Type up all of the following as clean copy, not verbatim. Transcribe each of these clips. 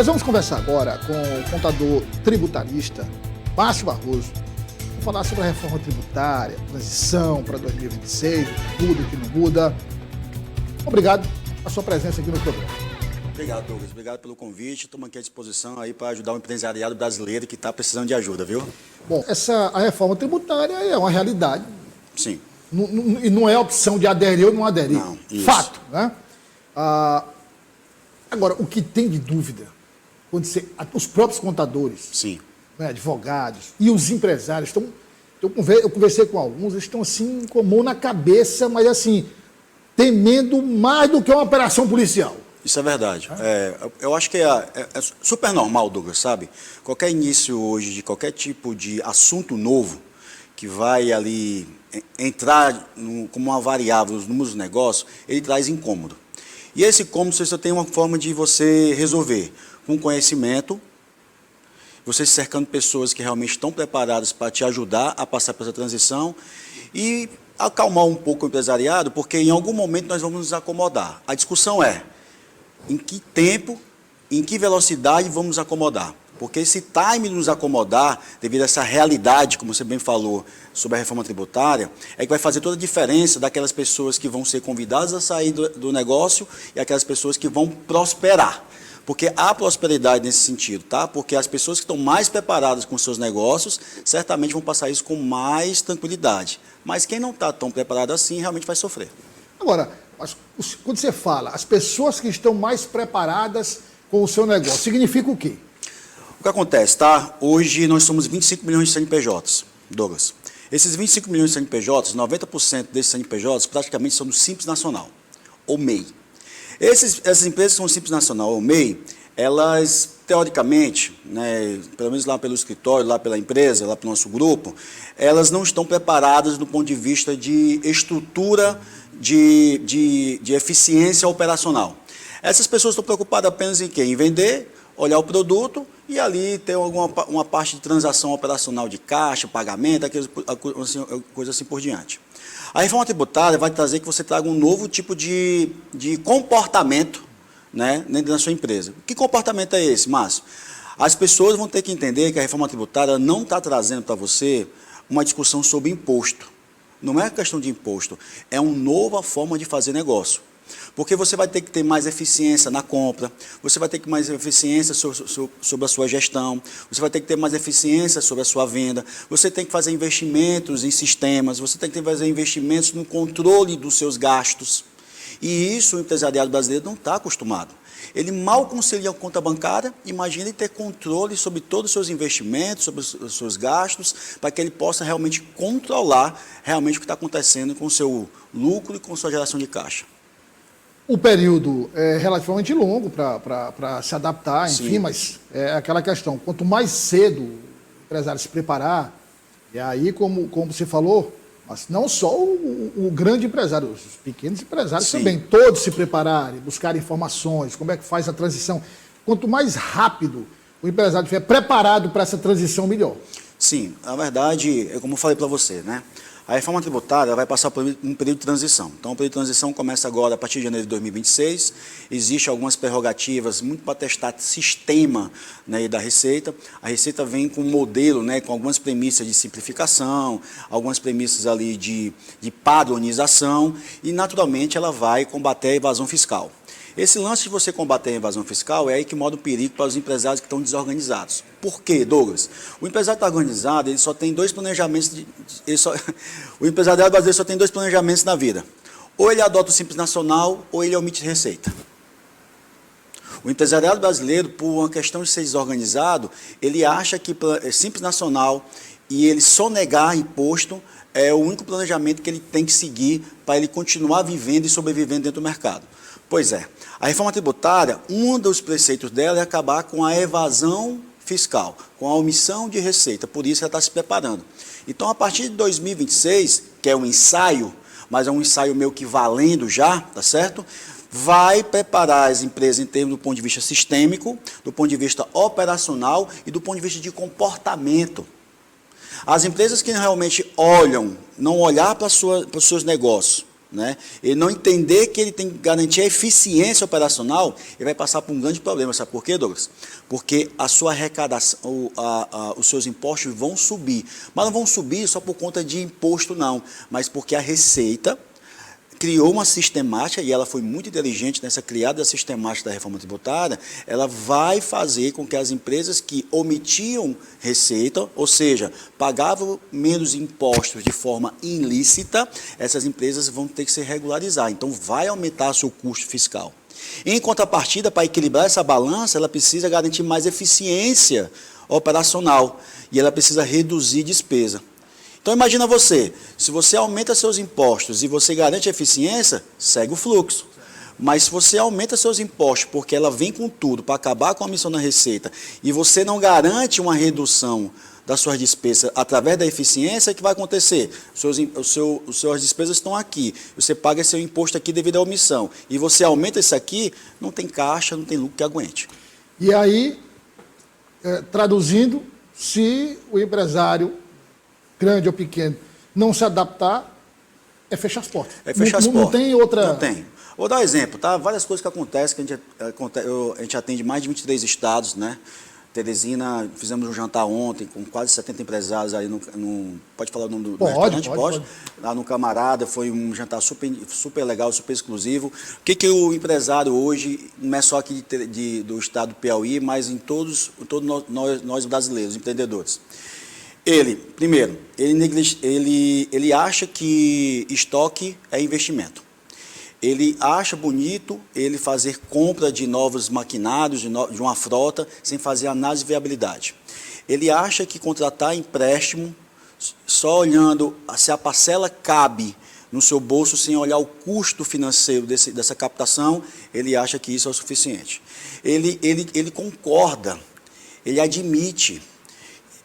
Nós vamos conversar agora com o contador tributarista Márcio Barroso. Vamos falar sobre a reforma tributária, transição para 2026, o que muda, o que não muda. Obrigado pela sua presença aqui no programa. Obrigado, Douglas. Obrigado pelo convite. Estamos aqui à disposição aí para ajudar o empresariado brasileiro que está precisando de ajuda, viu? Bom, a reforma tributária é uma realidade. Sim. E não é opção de aderir ou não aderir. Não, isso. Fato, né? Agora, o que tem de dúvida, os próprios contadores, Sim. né, advogados e os empresários estão... Eu conversei com alguns, eles estão assim, com a mão na cabeça, mas assim, temendo mais do que uma operação policial. Isso é verdade. Eu acho que é super normal, Douglas, sabe? Qualquer início hoje de qualquer tipo de assunto novo que vai ali entrar como uma variável nos números do negócio, ele traz incômodo. E esse incômodo você só tem uma forma de você resolver, com conhecimento, você cercando pessoas que realmente estão preparadas para te ajudar a passar por essa transição e acalmar um pouco o empresariado, porque em algum momento nós vamos nos acomodar. A discussão é em que tempo, em que velocidade vamos nos acomodar. Porque esse time nos acomodar, devido a essa realidade, como você bem falou, sobre a reforma tributária, é que vai fazer toda a diferença daquelas pessoas que vão ser convidadas a sair do negócio e aquelas pessoas que vão prosperar. Porque há prosperidade nesse sentido, tá? Porque as pessoas que estão mais preparadas com seus negócios, certamente vão passar isso com mais tranquilidade. Mas quem não está tão preparado assim, realmente vai sofrer. Agora, quando você fala, as pessoas que estão mais preparadas com o seu negócio, significa o quê? O que acontece, tá? Hoje nós somos 25 milhões de CNPJs, Douglas. Esses 25 milhões de CNPJs, 90% desses CNPJs praticamente são do Simples Nacional, ou MEI. Essas empresas que são Simples Nacional ou MEI, elas, teoricamente, né, pelo menos lá pelo escritório, lá pela empresa, lá pelo nosso grupo, elas não estão preparadas do ponto de vista de estrutura, de eficiência operacional. Essas pessoas estão preocupadas apenas em quê? Em vender, olhar o produto e ali ter uma parte de transação operacional de caixa, pagamento, coisa assim por diante. A reforma tributária vai trazer que você traga um novo tipo de comportamento, né, dentro da sua empresa. Que comportamento é esse, Márcio? As pessoas vão ter que entender que a reforma tributária não está trazendo para você uma discussão sobre imposto. Não é questão de imposto, é uma nova forma de fazer negócio. Porque você vai ter que ter mais eficiência na compra, você vai ter que ter mais eficiência sobre a sua gestão, você vai ter que ter mais eficiência sobre a sua venda, você tem que fazer investimentos em sistemas, você tem que fazer investimentos no controle dos seus gastos. E isso o empresariado brasileiro não está acostumado. Ele mal concilia a conta bancária, imagina ele ter controle sobre todos os seus investimentos, sobre os seus gastos, para que ele possa realmente controlar realmente o que está acontecendo com o seu lucro e com a sua geração de caixa. O período é relativamente longo para se adaptar, enfim, Sim. Mas é aquela questão, quanto mais cedo o empresário se preparar, e aí, como você falou, mas não só o grande empresário, os pequenos empresários Sim. também, todos se prepararem, buscarem informações, como é que faz a transição. Quanto mais rápido o empresário estiver preparado para essa transição, melhor. Sim, na verdade, é como eu falei para você, né? A reforma tributária vai passar por um período de transição. Então, o período de transição começa agora a partir de janeiro de 2026. Existem algumas prerrogativas muito para testar sistema, né, da Receita. A Receita vem com um modelo, né, com algumas premissas de simplificação, algumas premissas ali de padronização e, naturalmente, ela vai combater a evasão fiscal. Esse lance de você combater a evasão fiscal é aí que mora o perigo para os empresários que estão desorganizados. Por quê, Douglas? O empresário que está organizado, ele só tem dois planejamentos, o empresariado brasileiro só tem dois planejamentos na vida. Ou ele adota o Simples Nacional, ou ele omite receita. O empresariado brasileiro, por uma questão de ser desorganizado, ele acha que é Simples Nacional e ele sonegar imposto é o único planejamento que ele tem que seguir para ele continuar vivendo e sobrevivendo dentro do mercado. Pois é, a reforma tributária, um dos preceitos dela é acabar com a evasão fiscal, com a omissão de receita, por isso ela está se preparando. Então, a partir de 2026, que é um ensaio, mas é um ensaio meio que valendo já, tá certo? Vai preparar as empresas em termos do ponto de vista sistêmico, do ponto de vista operacional e do ponto de vista de comportamento. As empresas que realmente olham, não olhar para os seus negócios, né, ele não entender que ele tem que garantir a eficiência operacional, ele vai passar por um grande problema. Sabe por quê, Douglas? Porque a sua arrecadação, os seus impostos vão subir. Mas não vão subir só por conta de imposto, não, mas porque a Receita criou uma sistemática, e ela foi muito inteligente nessa criada sistemática da reforma tributária. Ela vai fazer com que as empresas que omitiam receita, ou seja, pagavam menos impostos de forma ilícita, essas empresas vão ter que se regularizar. Então, vai aumentar o seu custo fiscal. Em contrapartida, para equilibrar essa balança, ela precisa garantir mais eficiência operacional e ela precisa reduzir despesa. Então, imagina você, se você aumenta seus impostos e você garante a eficiência, segue o fluxo. Mas se você aumenta seus impostos porque ela vem com tudo para acabar com a missão da Receita e você não garante uma redução das suas despesas através da eficiência, o que vai acontecer? Suas despesas estão aqui, você paga seu imposto aqui devido à omissão, e você aumenta isso aqui, não tem caixa, não tem lucro que aguente. E aí, traduzindo, se o empresário, grande ou pequeno, não se adaptar, é fechar as portas. É fechar as portas. Não tem outra... Não tem. Vou dar um exemplo, tá? Várias coisas que acontecem, que a gente atende mais de 23 estados, né? Teresina, fizemos um jantar ontem com quase 70 empresários aí pode falar o nome do restaurante? Pode. Lá no Camarada, foi um jantar super legal, super exclusivo. O que o empresário hoje, não é só aqui do estado do Piauí, mas em todos nós brasileiros, empreendedores. Primeiro, ele acha que estoque é investimento. Ele acha bonito ele fazer compra de novos maquinários, de uma frota, sem fazer análise de viabilidade. Ele acha que contratar empréstimo, só olhando se a parcela cabe no seu bolso, sem olhar o custo financeiro dessa captação, ele acha que isso é o suficiente. Ele concorda, ele admite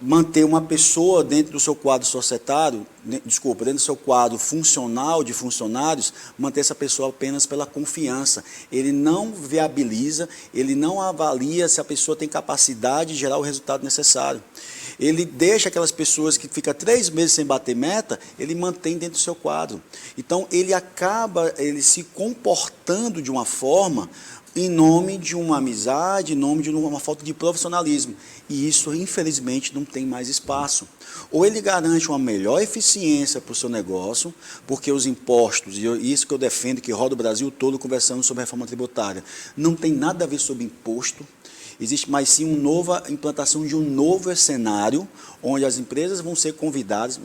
manter uma pessoa dentro do seu quadro societário, dentro do seu quadro funcional de funcionários, manter essa pessoa apenas pela confiança. Ele não viabiliza, ele não avalia se a pessoa tem capacidade de gerar o resultado necessário. Ele deixa aquelas pessoas que ficam 3 meses sem bater meta, ele mantém dentro do seu quadro. Então, ele acaba se comportando de uma forma em nome de uma amizade, em nome de uma falta de profissionalismo. E isso, infelizmente, não tem mais espaço. Ou ele garante uma melhor eficiência para o seu negócio, porque os impostos, e isso que eu defendo, que roda o Brasil todo conversando sobre a reforma tributária, não tem nada a ver sobre imposto. Existe mais sim uma implantação de um novo cenário, onde as empresas vão ser convidadas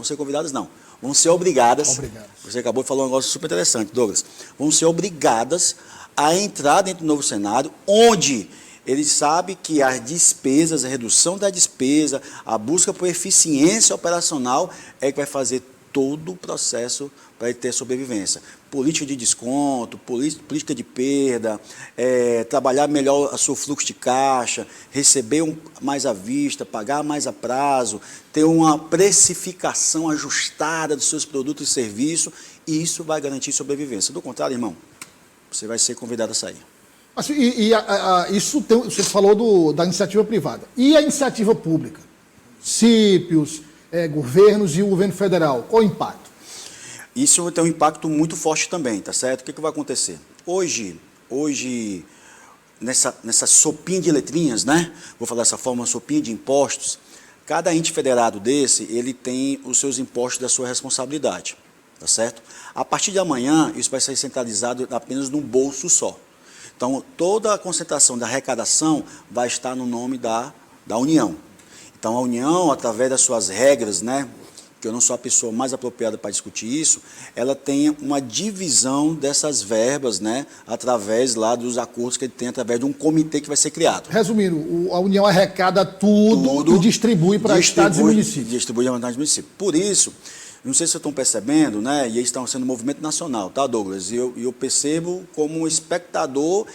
não, vão ser obrigadas. Você acabou de falar um negócio super interessante, Douglas. Vão ser obrigadas a entrar dentro do novo cenário, onde ele sabe que as despesas, a redução da despesa, a busca por eficiência operacional é que vai fazer todo o processo para ele ter sobrevivência. Política de desconto, política de perda, trabalhar melhor o seu fluxo de caixa, receber mais à vista, pagar mais a prazo, ter uma precificação ajustada dos seus produtos e serviços, e isso vai garantir sobrevivência. Do contrário, irmão, você vai ser convidado a sair. Isso você falou da iniciativa privada. E a iniciativa pública? Municípios, governos e o governo federal, qual o impacto? Isso tem um impacto muito forte também, tá certo? O que vai acontecer? Hoje nessa sopinha de letrinhas, né? Vou falar dessa forma, sopinha de impostos, cada ente federado desse, ele tem os seus impostos da sua responsabilidade, tá certo? A partir de amanhã, isso vai ser centralizado apenas num bolso só. Então, toda a concentração da arrecadação vai estar no nome da União. Então, a União, através das suas regras, né, que eu não sou a pessoa mais apropriada para discutir isso, ela tem uma divisão dessas verbas, né, através lá dos acordos que ele tem, através de um comitê que vai ser criado. Resumindo, a União arrecada tudo e distribui para estados e municípios. Distribui para estados e municípios. Por isso, não sei se vocês estão percebendo, né, e eles estão sendo um movimento nacional, tá, Douglas? E eu percebo como um espectador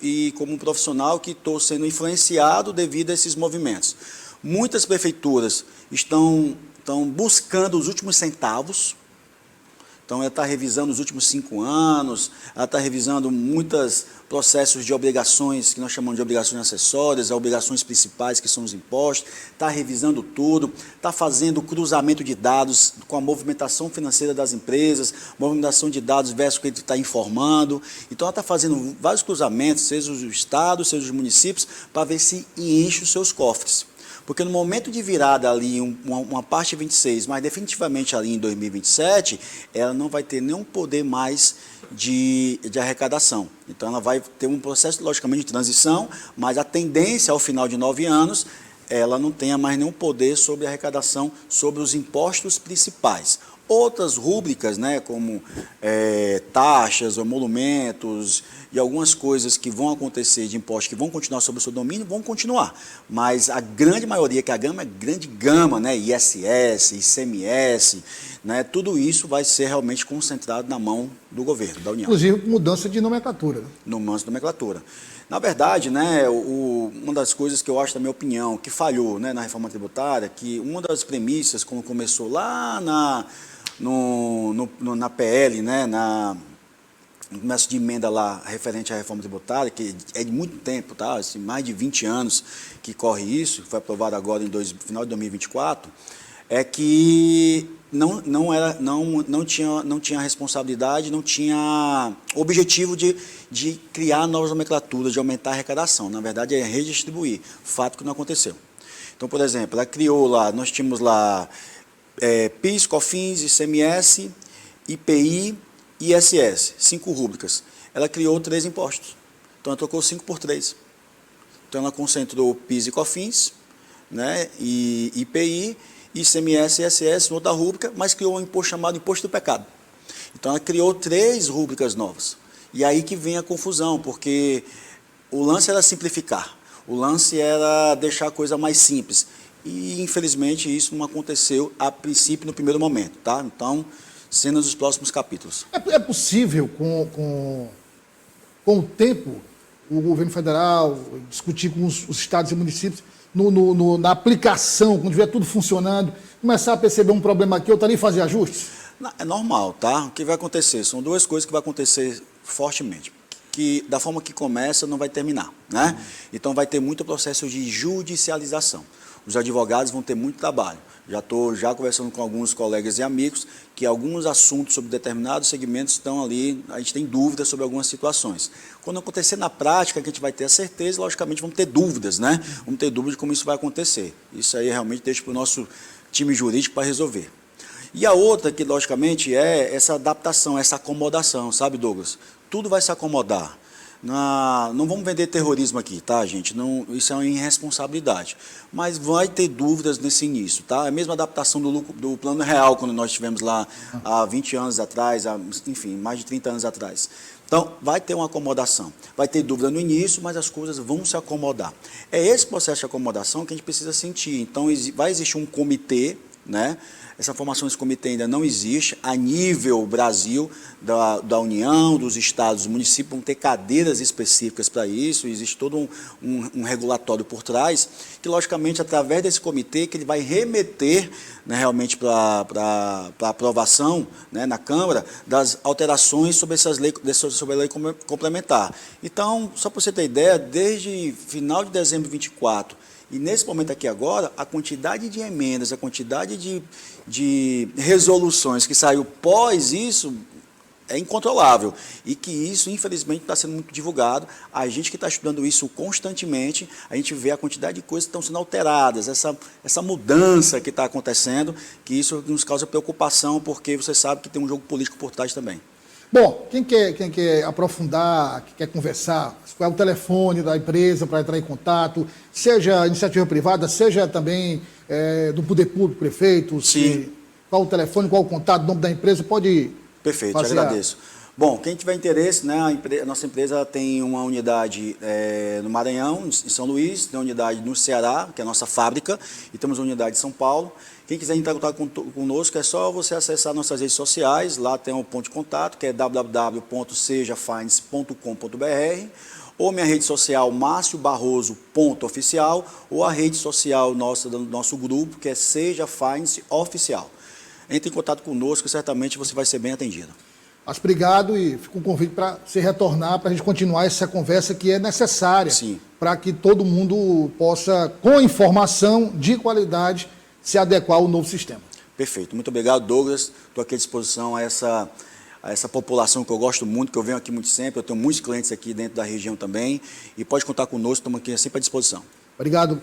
e como um profissional que estou sendo influenciado devido a esses movimentos. Muitas prefeituras estão buscando os últimos centavos, Então, ela está revisando os últimos 5 anos, ela está revisando muitos processos de obrigações, que nós chamamos de obrigações acessórias, obrigações principais, que são os impostos, está revisando tudo, está fazendo cruzamento de dados com a movimentação financeira das empresas, movimentação de dados versus o que ele está informando. Então, ela está fazendo vários cruzamentos, seja os estados, seja os municípios, para ver se enche os seus cofres. Porque no momento de virada ali, uma parte 26, mas definitivamente ali em 2027, ela não vai ter nenhum poder mais de arrecadação. Então, ela vai ter um processo, logicamente, de transição, mas a tendência ao final de 9 anos, ela não tenha mais nenhum poder sobre a arrecadação, sobre os impostos principais. Outras rúbricas, né, como taxas, emolumentos e algumas coisas que vão acontecer de impostos que vão continuar sob o seu domínio, vão continuar. Mas a grande maioria, que a gama é grande gama, né, ISS, ICMS, né, tudo isso vai ser realmente concentrado na mão do governo, da União. Inclusive mudança de nomenclatura. Mudança de nomenclatura. Na verdade, né, uma das coisas que eu acho, na minha opinião, que falhou, né, na reforma tributária, que uma das premissas, quando começou lá na PL, né, no começo de emenda lá referente à reforma tributária, que é de muito tempo, tá? Assim, mais de 20 anos que corre isso, que foi aprovado agora no final de 2024, é que não tinha responsabilidade, não tinha objetivo de criar novas nomenclaturas, de aumentar a arrecadação. Na verdade, é redistribuir, fato que não aconteceu. Então, por exemplo, ela criou lá, nós tínhamos lá PIS, COFINS, ICMS, IPI e ISS, 5 rúbricas. Ela criou 3 impostos. Então, ela trocou 5 por 3. Então, ela concentrou PIS e COFINS, né, e IPI, ICMS e ISS em outra rúbrica, mas criou um imposto chamado Imposto do Pecado. Então, ela criou 3 rúbricas novas. E aí que vem a confusão, porque o lance era simplificar. O lance era deixar a coisa mais simples. E, infelizmente, isso não aconteceu a princípio no primeiro momento, tá? Então, cenas dos próximos capítulos. É possível, com o tempo, o governo federal discutir com os estados e municípios na aplicação, quando tiver tudo funcionando, começar a perceber um problema aqui, eu estaria fazer ajustes? É normal, tá? O que vai acontecer? São 2 coisas que vai acontecer fortemente. Que da forma que começa, não vai terminar, né? Então, vai ter muito processo de judicialização. Os advogados vão ter muito trabalho. Já estou conversando com alguns colegas e amigos que alguns assuntos sobre determinados segmentos estão ali, a gente tem dúvidas sobre algumas situações. Quando acontecer na prática, que a gente vai ter a certeza, logicamente vamos ter dúvidas, né? Vamos ter dúvidas de como isso vai acontecer. Isso aí realmente deixa para o nosso time jurídico para resolver. E a outra que, logicamente, é essa adaptação, essa acomodação, sabe, Douglas? Tudo vai se acomodar. Não vamos vender terrorismo aqui, tá, gente? Não, isso é uma irresponsabilidade. Mas vai ter dúvidas nesse início, tá? É a mesma adaptação do Plano Real, quando nós tivemos lá há 20 anos atrás, enfim, mais de 30 anos atrás. Então, vai ter uma acomodação. Vai ter dúvida no início, mas as coisas vão se acomodar. É esse processo de acomodação que a gente precisa sentir. Então, vai existir um comitê, né? Essa formação desse comitê ainda não existe, a nível Brasil, da União, dos estados, dos municípios, vão ter cadeiras específicas para isso, existe todo um regulatório por trás, que logicamente, através desse comitê, que ele vai remeter, né, realmente para aprovação, né, na Câmara, das alterações sobre sobre a lei complementar. Então, só para você ter ideia, desde final de dezembro de 24, e nesse momento aqui agora, a quantidade de emendas, a quantidade de resoluções que saiu pós isso é incontrolável. E que isso, infelizmente, está sendo muito divulgado. A gente que está estudando isso constantemente, a gente vê a quantidade de coisas que estão sendo alteradas, essa mudança que está acontecendo, que isso nos causa preocupação, porque você sabe que tem um jogo político por trás também. Bom, quem quer aprofundar, quem quer conversar, qual é o telefone da empresa para entrar em contato, seja iniciativa privada, seja também do poder público, prefeito, qual o telefone, qual o contato, o nome da empresa, pode... Perfeito, te agradeço. Bom, quem tiver interesse, né, a nossa empresa tem uma unidade no Maranhão, em São Luís, tem uma unidade no Ceará, que é a nossa fábrica, e temos uma unidade em São Paulo. Quem quiser entrar em contato conosco, é só você acessar nossas redes sociais, lá tem um ponto de contato, que é www.sejafines.com.br, ou minha rede social, marciobarroso.oficial, ou a rede social nossa, do nosso grupo, que é Seja Fines Oficial. entre em contato conosco, certamente você vai ser bem atendido. Mas obrigado e fica um convite para você retornar, para a gente continuar essa conversa que é necessária para que todo mundo possa, com informação de qualidade, se adequar ao novo sistema. Perfeito. Muito obrigado, Douglas. Estou aqui à disposição a essa população que eu gosto muito, que eu venho aqui muito sempre. Eu tenho muitos clientes aqui dentro da região também. E pode contar conosco, estamos aqui sempre à disposição. Obrigado.